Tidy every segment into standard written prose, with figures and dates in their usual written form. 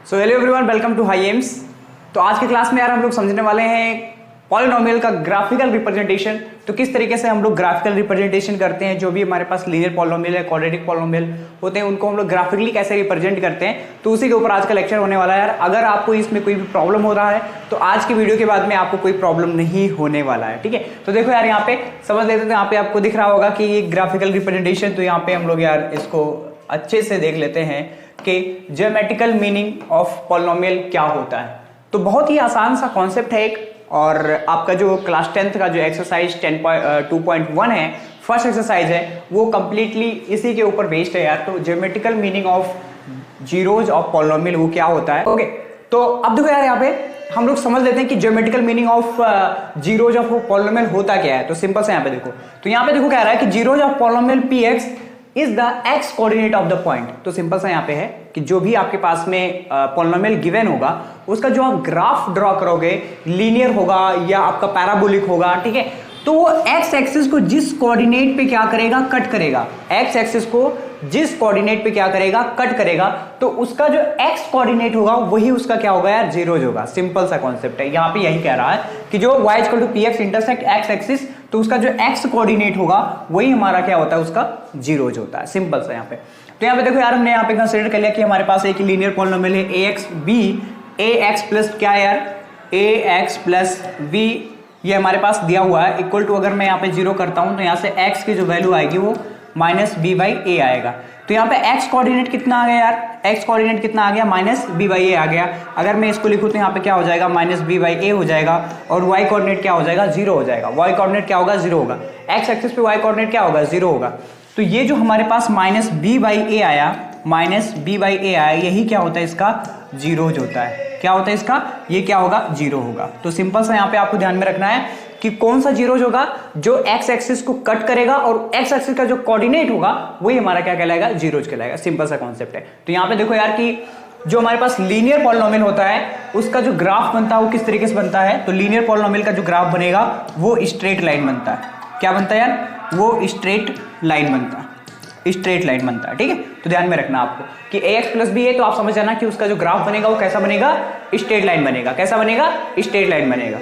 So hello everyone, welcome to high aims. तो आज की क्लास में यार हम लोग समझने वाले हैं पॉलिनोमियल का ग्राफिकल रिप्रेजेंटेशन। तो किस तरीके से हम लोग ग्राफिकल रिप्रेजेंटेशन करते हैं, जो भी हमारे पास लीनियर पॉलिनोमियल है, क्वाड्रेटिक पॉलिनोमियल होते हैं, उनको हम लोग ग्राफिकली कैसे रिप्रेजेंट करते हैं। तो उसी के ऊपर आज का लेक्चर होने वाला है यार। अगर आपको इसमें कोई भी प्रॉब्लम हो रहा है तो आज की वीडियो के बाद में आपको कोई प्रॉब्लम नहीं होने वाला है, ठीक है। तो देखो यार, यहाँ पे समझ लेते हैं। यहाँ पे आपको दिख रहा होगा कि ये ग्राफिकल रिप्रेजेंटेशन। तो यहाँ पे हम लोग यार इसको अच्छे से देख लेते हैं कि ज्योमेट्रिकल मीनिंग ऑफ पॉलिनोमियल क्या होता है। तो बहुत ही आसान सा कॉन्सेप्ट है एक, और आपका जो क्लास 10th का जो एक्सरसाइज 10.2.1 है, फर्स्ट एक्सरसाइज है, वो कंप्लीटली इसी के ऊपर बेस्ड है यार। तो geometrical meaning of zeros of polynomial वो क्या होता है। ओके, तो अब देखो यार, यहाँ पे हम लोग समझ लेते हैं कि geometrical meaning of zeros of polynomial होता क्या है। तो सिंपल से यहाँ पे देखो, तो यहाँ पे देखो क्या रहा है कि zeros of polynomial px is the x coordinate of the point. तो सिंपल सा यहाँ पे है कि जो भी आपके पास में पॉलिनोमियल गिवन होगा, उसका जो आप ग्राफ ड्रॉ करोगे, लीनियर होगा या आपका पैराबोलिक होगा, ठीक है। तो वो एक्स एक्सिस को जिस कोऑर्डिनेट पे क्या करेगा, कट करेगा। एक्स एक्सिस को जिस कोऑर्डिनेट पे क्या करेगा, कट करेगा। तो उसका जो एक्स कोऑर्डिनेट होगा वही उसका क्या होगा यार, जीरोज होगा। सिंपल सा कॉन्सेप्ट है। यहाँ पे यही कह रहा है कि जो y equal to px intersect x axis, तो उसका जो एक्स कोऑर्डिनेट होगा वही हमारा क्या होता है, उसका जीरोज होता है। सिंपल सा यहाँ पे। तो यहाँ पे देखो यार, हमने यहाँ पे कंसीडर कर लिया कि हमारे पास एक लीनियर पॉलिनोमियल है ax b, ax प्लस क्या है यार, ax प्लस b, ये हमारे पास दिया हुआ है। इक्वल टू अगर मैं यहाँ पे जीरो करता हूं तो यहाँ से x की जो वैल्यू आएगी वो माइनस बी बाई ए आएगा। तो यहाँ पे x कोऑर्डिनेट कितना आ गया यार, x कोऑर्डिनेट कितना आ गया, माइनस बी बाई ए आ गया। अगर मैं इसको लिखूं तो यहाँ पे क्या हो जाएगा, माइनस बी बाई ए हो जाएगा। और y कोऑर्डिनेट क्या हो जाएगा, जीरो हो जाएगा। y कोऑर्डिनेट क्या होगा, जीरो होगा। x एक्सिस पे y कोऑर्डिनेट क्या होगा, जीरो होगा। तो ये जो हमारे पास माइनस बी बाई ए आया, माइनस बी बाई ए आया, यही क्या होता है, इसका जीरोज होता है। क्या होता है इसका, ये क्या होगा, जीरो होगा। तो सिंपल सा यहाँ पे आपको ध्यान में रखना है कि कौन सा जीरोज होगा, जो एक्स एक्सिस को कट करेगा और एक्स एक्सिस का जो कोऑर्डिनेट होगा वही हमारा क्या कहलाएगा, जीरोज कहलाएगा। सिंपल सा कॉन्सेप्ट है। तो यहाँ पे देखो यार कि जो हमारे पास लीनियर पॉलिनोमियल होता है उसका जो ग्राफ बनता है वो किस तरीके से बनता है। तो लीनियर पॉलिनोमियल का जो ग्राफ बनेगा वो स्ट्रेट लाइन बनता है। क्या बनता है यार, वो स्ट्रेट लाइन बनता है, स्ट्रेट लाइन बनता है, ठीक है। तो ध्यान में रखना आपको कि ax प्लस बी है, तो आप समझ जाना कि उसका जो ग्राफ बनेगा वो कैसा बनेगा, स्ट्रेट लाइन बनेगा। कैसा बनेगा, स्ट्रेट लाइन बनेगा।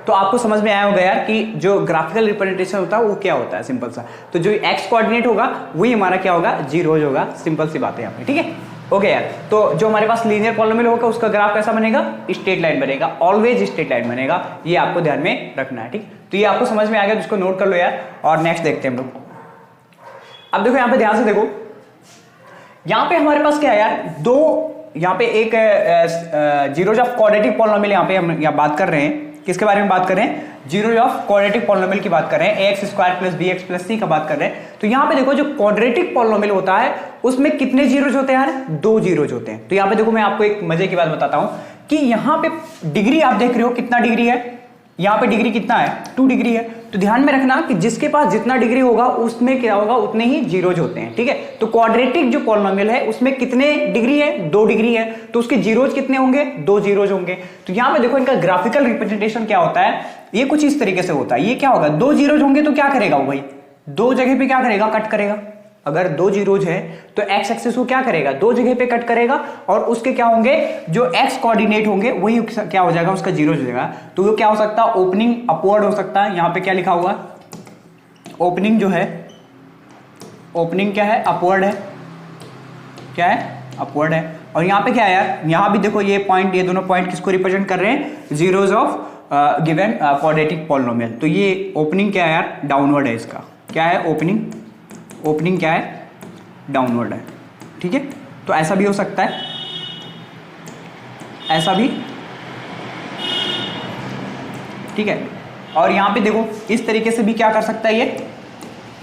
तो आपको समझ में आया होगा यार कि जो ग्राफिकल रिप्रेजेंटेशन होता है वो क्या होता है। सिंपल सा, तो जो x कोऑर्डिनेट होगा वही हमारा क्या होगा, जीरोज होगा। सिंपल सी बात है यहाँ पे, ठीक है। ओके यार, तो जो हमारे पास लीनियर पॉलिनोमियल होगा उसका ग्राफ कैसा बनेगा, स्ट्रेट लाइन बनेगा, ऑलवेज स्ट्रेट लाइन बनेगा। ये आपको ध्यान में रखना है, ठीक। तो ये आपको समझ में आ गया, तो इसको नोट कर लो यार। और नेक्स्ट देखते हैं हम लोग। अब देखो यहाँ पे ध्यान से देखो, यहाँ पे हमारे पास क्या है यार, दो, यहाँ पे एक जीरोज ऑफ क्वाड्रेटिक पॉलिनोमियल यहाँ पे हम यहाँ बात कर रहे हैं। किसके बारे में बात कर रहे हैं, जीरोज ऑफ क्वाड्रेटिक पॉलिनोमियल की बात कर रहे हैं। ax square plus bx plus c का बात कर रहे हैं। तो यहाँ पे देखो, जो क्वाड्रेटिक पॉलिनोमियल होता है उसमें कितने जीरोज होते हैं यार, दो जीरोज होते हैं। तो यहाँ पे देखो, मैं आपको एक मजे की बात बताता हूं कि यहाँ पे डिग्री आप देख रहे हो, कितना डिग्री है, यहाँ पे डिग्री कितना है, 2 डिग्री है। तो ध्यान में रखना कि जिसके पास जितना डिग्री होगा उसमें क्या होगा, उतने ही जीरोज होते हैं, ठीक है। तो क्वाड्रेटिक जो पॉलिनोमियल है उसमें कितने डिग्री है, 2 डिग्री है, तो उसके जीरोज कितने होंगे, 2 जीरोज होंगे। तो यहाँ पे देखो, इनका ग्राफिकल रिप्रेजेंटेशन क्या होता है, ये कुछ इस तरीके से होता है। ये क्या होगा, 2 जीरोज होंगे तो क्या करेगा वो भाई, 2 जगह पे क्या करेगा, कट करेगा। अगर 2 जीरोज है तो एक्स एक्सिस को क्या करेगा, 2 जगह पे कट करेगा, और उसके क्या होंगे, जो एक्स कोऑर्डिनेट होंगे वही क्या हो जाएगा, उसका जीरोज हो जाएगा। तो वो क्या हो सकता है, ओपनिंग अपवर्ड हो सकता है। यहाँ पे क्या लिखा हुआ, ओपनिंग जो है, ओपनिंग क्या है, अपवर्ड है। क्या है, अपवर्ड है। और यहाँ पे क्या है यार, यहाँ भी देखो ये पॉइंट, ये दोनों पॉइंट किसको रिप्रेजेंट कर रहे हैं, zeros of given quadratic polynomial. तो ये ओपनिंग क्या है यार, डाउनवर्ड है। इसका क्या है, ओपनिंग, ओपनिंग क्या है, डाउनवर्ड है, ठीक है। तो ऐसा भी हो सकता है, ऐसा भी, ठीक है। और यहां पे देखो, इस तरीके से भी क्या कर सकता है, ये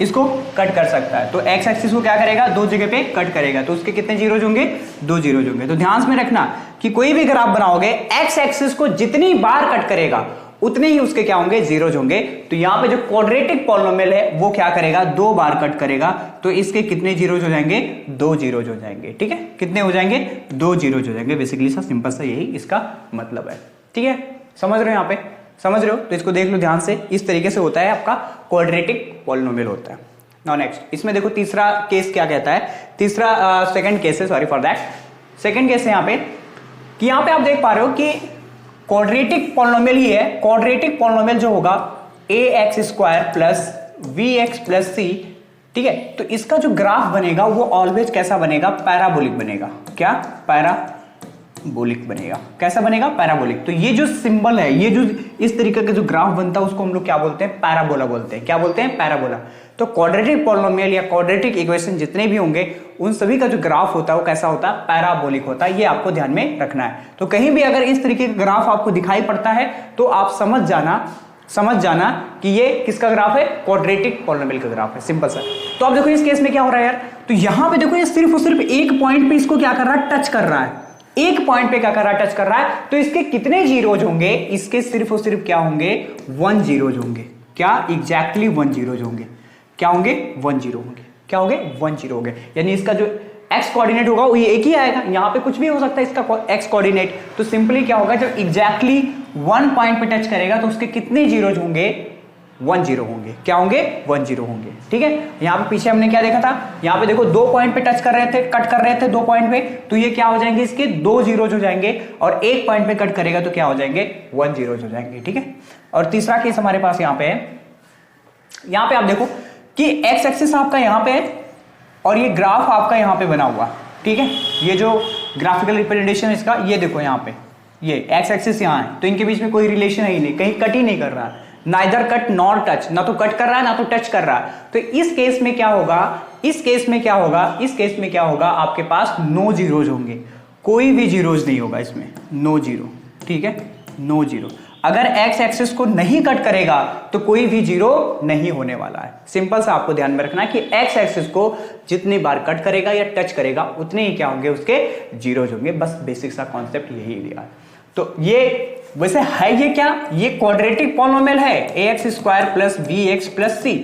इसको कट कर सकता है। तो एक्स एक्सिस को क्या करेगा, 2 जगह पे कट करेगा, तो उसके कितने जीरोज होंगे, 2 जीरोज होंगे। तो ध्यान में रखना कि कोई भी ग्राफ बनाओगे, एक्स एक्सिस को जितनी बार कट करेगा उतने ही उसके क्या होंगे, जीरोज होंगे। तो यहाँ पे जो क्वाड्रेटिक पॉलिनोमियल है वो क्या करेगा, 2 बार कट करेगा, तो इसके कितने जीरोज हो जाएंगे, 2 जीरोज हो जाएंगे, ठीक है। कितने हो जाएंगे, 2 जीरोज हो जाएंगे। बेसिकली सा सिंपल सा यही इसका मतलब है, ठीक है। समझ रहे हो, यहाँ पे समझ रहे हो, तो इसको देख लो ध्यान से। इस तरीके से होता है आपका क्वाड्रेटिक पॉलिनोमियल होता है। नाउ नेक्स्ट, इसमें देखो तीसरा केस क्या कहता है, तीसरा सेकंड केस है, sorry for that, second case है यहाँ पे कि यहां पे आप देख पा रहे हो कि क्वाड्रेटिक पॉलिनोमियल ही है। क्वाड्रेटिक पॉलिनोमियल जो होगा ax² plus vx plus c, ठीक है। तो इसका जो ग्राफ बनेगा वो ऑलवेज कैसा बनेगा, पैराबोलिक बनेगा। क्या, पैराबोलिक बनेगा। कैसा बनेगा, पैराबोलिक। तो ये जो सिंबल है, ये जो इस तरीके का जो ग्राफ बनता है उसको हम लोग क्या बोलते हैं, पैराबोला बोलते हैं। क्या बोलते हैं, पैराबोला। तो क्वाड्रेटिक पॉलिनोमियल या क्वाड्रेटिक इक्वेशन जितने भी होंगे उन सभी का जो ग्राफ होता है वो कैसा होता है, पैराबोलिक होता है। ये आपको ध्यान में रखना है। तो कहीं भी अगर इस तरीके का ग्राफ आपको दिखाई पड़ता है तो आप समझ जाना कि ये किसका ग्राफ है, क्वाड्रेटिक पॉलिनोमियल का ग्राफ है। सिंपल सा। तो अब देखो इस केस में क्या हो रहा है यार, तो यहां पे देखो ये सिर्फ और सिर्फ एक पॉइंट पे इसको क्या कर रहा है, टच कर रहा है। एक पॉइंट पे क्या कर रहा है, टच कर रहा है। तो इसके कितने जीरोज होंगे, इसके सिर्फ और सिर्फ क्या होंगे, 1 जीरोज होंगे। क्या, एग्जैक्टली 1 जीरोज होंगे। क्या होंगे, 1 जीरो होंगे। क्या होंगे, 1 जीरो होंगे। यानी इसका जो एक्स कोऑर्डिनेट होगा वो ये एक ही आएगा। यहां पे कुछ भी हो सकता है इसका एक्स कोऑर्डिनेट। तो सिंपली क्या होगा, जब एग्जैक्टली 1 पॉइंट पे टच करेगा तो उसके कितने जीरोज होंगे, 1 जीरो होंगे। क्या होंगे, 1 जीरो होंगे। ठीक है। यहां पे पीछे हमने क्या देखा था, यहां पे देखो 2 पॉइंट पे टच कर रहे थे, कट कर रहे थे 2 पॉइंट पे, तो ये क्या हो जाएंगे, इसके 2 जीरोज हो जाएंगे। और 1 पॉइंट पे कट करेगा तो क्या हो जाएंगे, 1 जीरोज हो जाएंगे। ठीक है। और तीसरा केस हमारे पास यहां पे है, यहां पे आप देखो कि एक्स एक्सिस आपका यहां पे है और ये ग्राफ आपका यहां पे बना हुआ। ठीक है। ये जो ग्राफिकल रिप्रेजेंटेशन इसका, ये देखो यहां पे ये एक्स एक्सिस यहां है, तो इनके बीच में कोई रिलेशन है ही नहीं, कहीं कट ही नहीं कर रहा, नाइदर कट नॉर टच, ना तो कट कर रहा है ना तो टच कर रहा है। तो इस केस में क्या होगा, इस केस में क्या होगा, आपके पास नो जीरोज होंगे, कोई भी जीरोज नहीं होगा इसमें, नो जीरो। ठीक है, नो जीरो। अगर एक्स एक्सिस को नहीं कट करेगा तो कोई भी जीरो नहीं होने वाला है। सिंपल सा आपको ध्यान में रखना है कि एक्स एक्सिस को जितनी बार कट करेगा या टच करेगा उतने ही क्या होंगे, उसके जीरोज होंगे। बस बेसिक सा कॉन्सेप्ट यही लिया। तो ये वैसे है ये क्या, ये क्वाड्रेटिक पॉलिनोमियल है ax² plus bx plus c,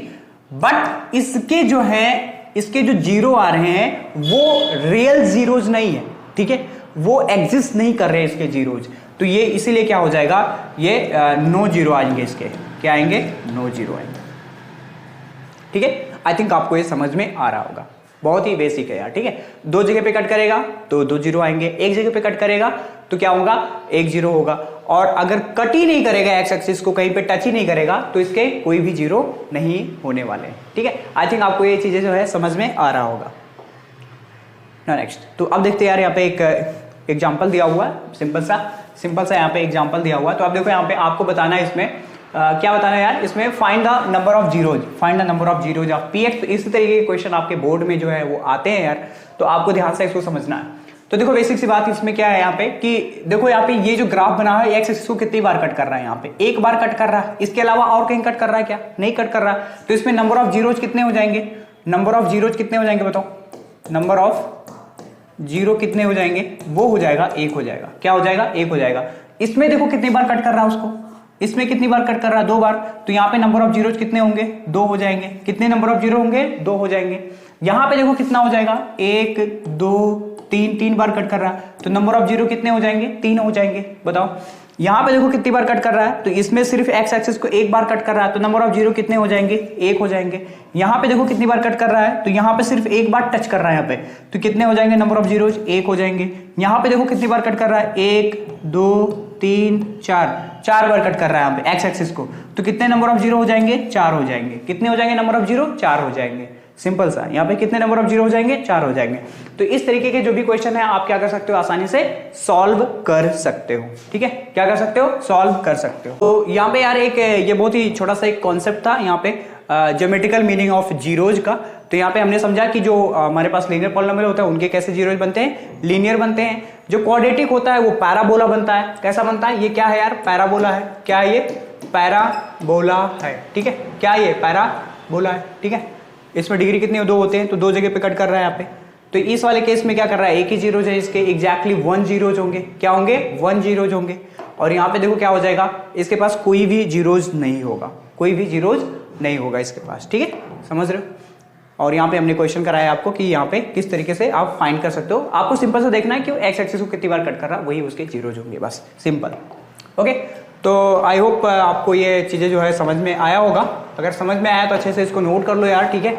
but इसके जो है, इसके जो जीरो आ रहे हैं वो रियल जीरोज नहीं है। ठीक है, वो एग्जिस्ट नहीं कर रहे हैं इसके जीरोज। तो ये इसीलिए क्या हो जाएगा, ये नो जीरो आएंगे इसके। क्या आएंगे, नो जीरो आएंगे। ठीक है। आई थिंक आपको ये समझ में आ रहा होगा, बहुत ही बेसिक है यार। ठीक है। 2 जगह पे कट करेगा तो 2 जीरो आएंगे, 1 जगह पे कट करेगा तो क्या होगा, 1 जीरो होगा। और अगर कट ही नहीं करेगा एक्स एक्सिस को, कहीं पे टच ही नहीं करेगा, तो इसके कोई भी जीरो नहीं होने वाले हैं। ठीक है। आई थिंक आपको ये चीजें जो है समझ में आ रहा होगा। नेक्स्ट, तो अब देखते हैं यार, यहाँ पे एक एग्जाम्पल दिया हुआ है, सिंपल सा यहाँ पे एग्जाम्पल दिया हुआ है। तो आप देखो यहाँ पे आपको बताना है इसमें क्या बताना है यार, इसमें find the number of zeros of px। तो इसी तरीके के क्वेश्चन आपके बोर्ड में जो है वो आते हैं यार, तो आपको ध्यान से इसको समझना है। तो देखो बेसिक सी बात इसमें क्या है यहाँ पे कि देखो यहाँ पे ये जो ग्राफ बना है एक्स एक्सिस को कितनी बार कट कर रहा है, यहाँ पे 1 बार कट कर रहा है, इसके अलावा और कहीं कट कर रहा है क्या, नहीं कट कर रहा। तो इसमें नंबर ऑफ जीरोज कितने हो जाएंगे, बताओ, नंबर ऑफ जीरो कितने हो जाएंगे, वो हो जाएगा 1 हो जाएगा। क्या हो जाएगा, 1 हो जाएगा। इसमें देखो कितनी बार कट कर रहा है उसको, इसमें कितनी बार कट कर रहा है, 2 बार। तो यहाँ पे नंबर ऑफ जीरोज कितने होंगे, 2 हो जाएंगे। कितने नंबर ऑफ जीरो होंगे, 2 हो जाएंगे। यहाँ पे देखो कितना हो जाएगा, 1 2 3 बार कट कर रहा है, तो नंबर ऑफ जीरो कितने हो जाएंगे, 3 हो जाएंगे। बताओ यहाँ पे देखो कितनी बार कट कर रहा है, तो इसमें सिर्फ एक्स एक्सिस को 1 बार कट कर रहा है, तो नंबर ऑफ जीरो कितने हो जाएंगे, 1 हो जाएंगे। यहाँ पे देखो कितनी बार कट कर रहा है, तो यहाँ पे सिर्फ 1 बार टच कर रहा है यहाँ पे, तो कितने हो जाएंगे नंबर ऑफ जीरोज, 1 हो जाएंगे। यहाँ पे देखो कितनी बार कट कर रहा है, 1 2 3 4 बार कट कर रहा है यहाँ पे एक्स एक्सिस को, तो कितने नंबर ऑफ जीरो हो जाएंगे, 4 हो जाएंगे। कितने हो जाएंगे नंबर ऑफ जीरो, 4 हो जाएंगे। सिंपल सा, यहाँ पे कितने नंबर ऑफ जीरो हो जाएंगे, 4 हो जाएंगे। तो इस तरीके के जो भी क्वेश्चन है आप क्या कर सकते हो, आसानी से सॉल्व कर सकते हो। ठीक है, क्या कर सकते हो, सॉल्व कर सकते हो। तो यहाँ पे यार एक ये बहुत ही छोटा सा एक कॉन्सेप्ट था यहाँ पे, ज्योमेट्रिकल मीनिंग ऑफ जीरोज का। तो यहाँ पे हमने समझा कि जो हमारे पास लीनियर पॉलिनोमियल होता है उनके कैसे जीरोज बनते हैं, लीनियर बनते हैं। जो क्वाड्रेटिक होता है वो पैराबोला बनता है। कैसा बनता है, ये क्या है यार, पैराबोला है। क्या है ये, पैराबोला है। ठीक है, क्या ये, पैराबोला है। ठीक है, इसमें डिग्री कितने 2 होते हैं, तो 2 जगह पे कट कर रहा है यहाँ पे। तो इस वाले केस में क्या कर रहा है, एक ही जीरोज है, इसके एग्जैक्टली 1 जीरोज होंगे। क्या होंगे, 1 जीरोज होंगे। और यहाँ पे देखो क्या हो जाएगा, इसके पास कोई भी जीरोज नहीं होगा, कोई भी जीरोज नहीं होगा इसके पास। ठीक है, समझ रहे हो। और यहाँ पे हमने क्वेश्चन कराया आपको कि यहाँ पे किस तरीके से आप फाइंड कर सकते हो। आपको सिंपल सा देखना है कि एक्स एक्सिस को कितनी बार कट कर रहा है, वही उसके जीरोज होंगे, बस सिंपल। ओके, तो आई होप आपको ये चीजें जो है समझ में आया होगा। अगर समझ में आया तो अच्छे से इसको नोट कर लो यार। ठीक है,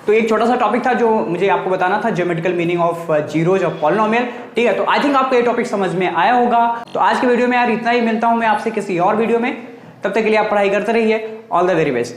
तो एक छोटा सा टॉपिक था जो मुझे आपको बताना था, geometrical meaning of zeros of polynomial. ठीक है, तो आई थिंक आपको ये टॉपिक समझ में आया होगा। तो आज के वीडियो में यार इतना ही, मिलता हूं मैं आपसे किसी और वीडियो में। तब तक के लिए आप पढ़ाई करते रहिए। All the very best.